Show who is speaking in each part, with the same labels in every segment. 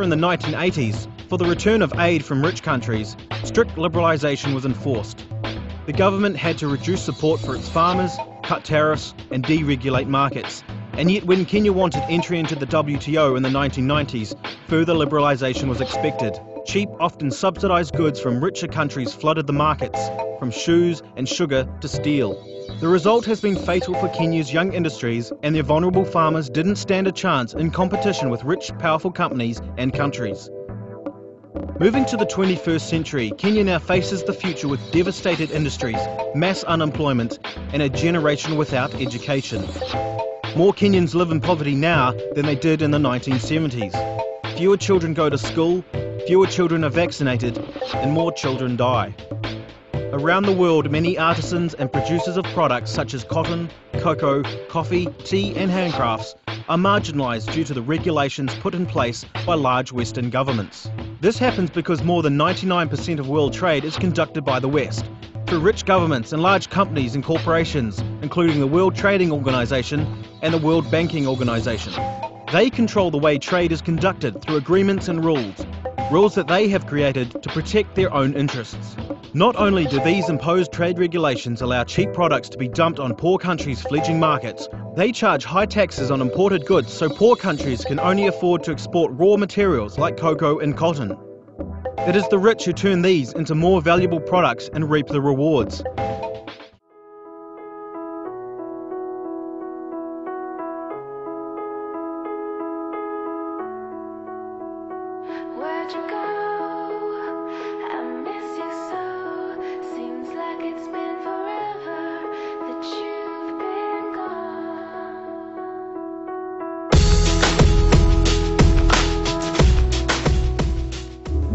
Speaker 1: In the 1980s, for the return of aid from rich countries, strict liberalisation was enforced. The government had to reduce support for its farmers, cut tariffs and deregulate markets. And yet when Kenya wanted entry into the WTO in the 1990s, further liberalisation was expected. Cheap, often subsidised goods from richer countries flooded the markets, from shoes and sugar to steel. The result has been fatal for Kenya's young industries, and their vulnerable farmers didn't stand a chance in competition with rich, powerful companies and countries. Moving to the 21st century, Kenya now faces the future with devastated industries, mass unemployment, and a generation without education. More Kenyans live in poverty now than they did in the 1970s. Fewer children go to school, fewer children are vaccinated, and more children die. Around the world, many artisans and producers of products such as cotton, cocoa, coffee, tea and handcrafts are marginalised due to the regulations put in place by large Western governments. This happens because more than 99% of world trade is conducted by the West, through rich governments and large companies and corporations, including the World Trading Organization and the World Banking Organization. They control the way trade is conducted through agreements and rules that they have created to protect their own interests. Not only do these imposed trade regulations allow cheap products to be dumped on poor countries' fledgling markets, they charge high taxes on imported goods so poor countries can only afford to export raw materials like cocoa and cotton. It is the rich who turn these into more valuable products and reap the rewards.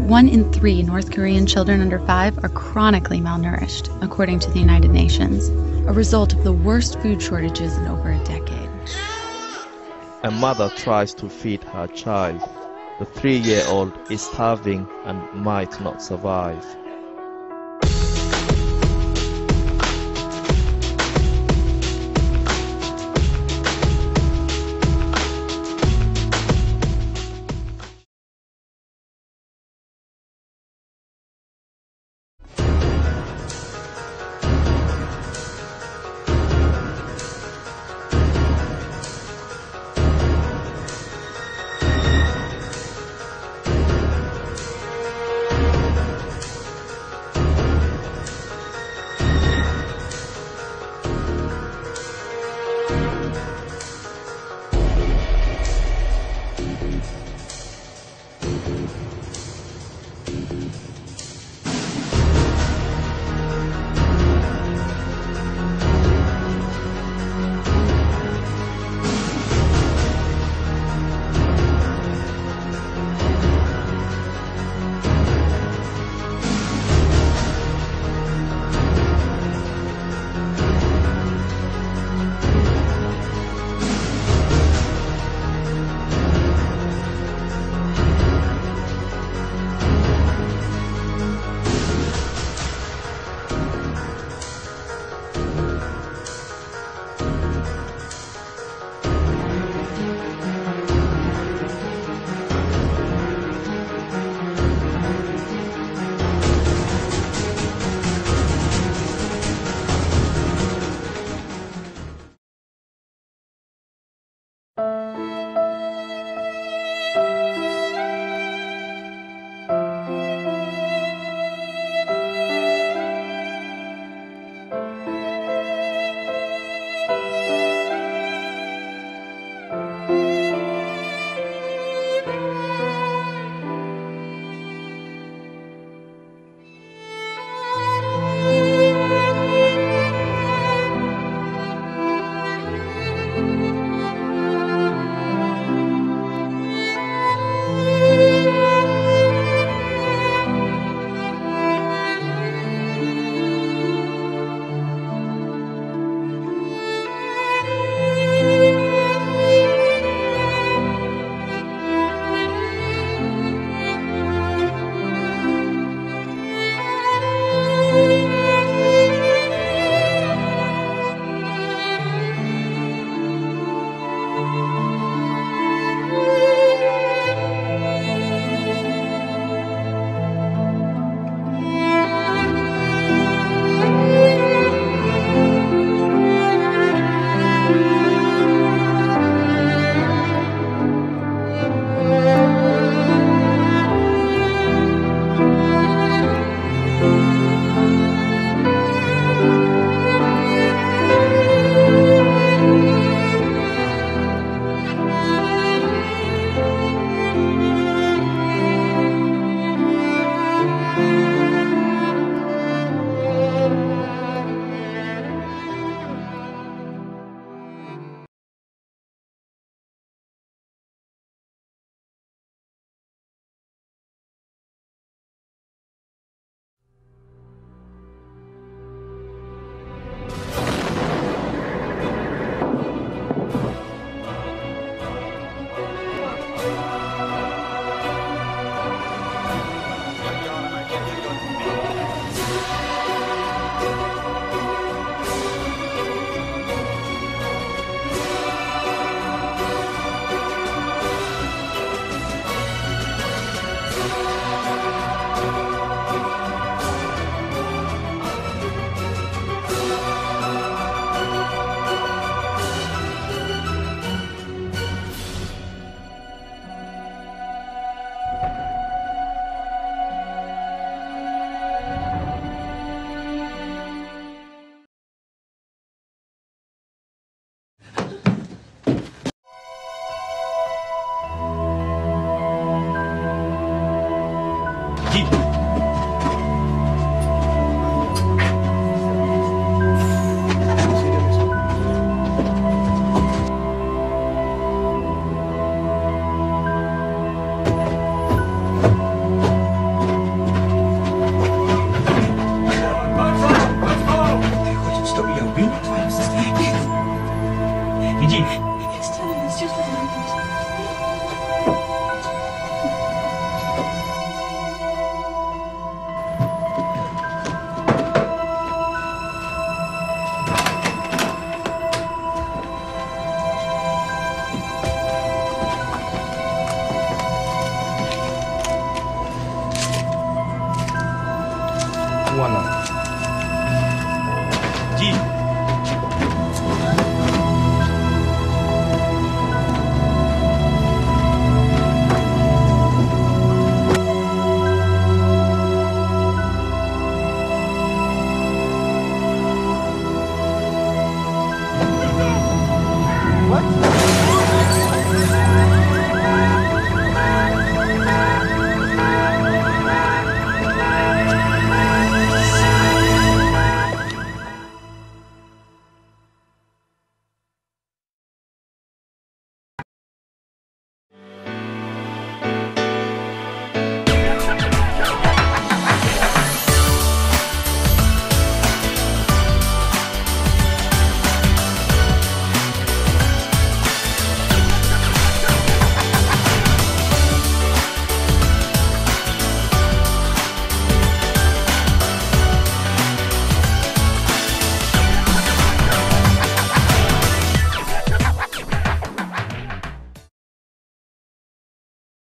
Speaker 2: One in 3 North Korean children under 5 are chronically malnourished, according to the United Nations, a result of the worst food shortages in over a decade.
Speaker 3: A mother tries to feed her child. The 3-year-old is starving and might not survive.
Speaker 4: 进。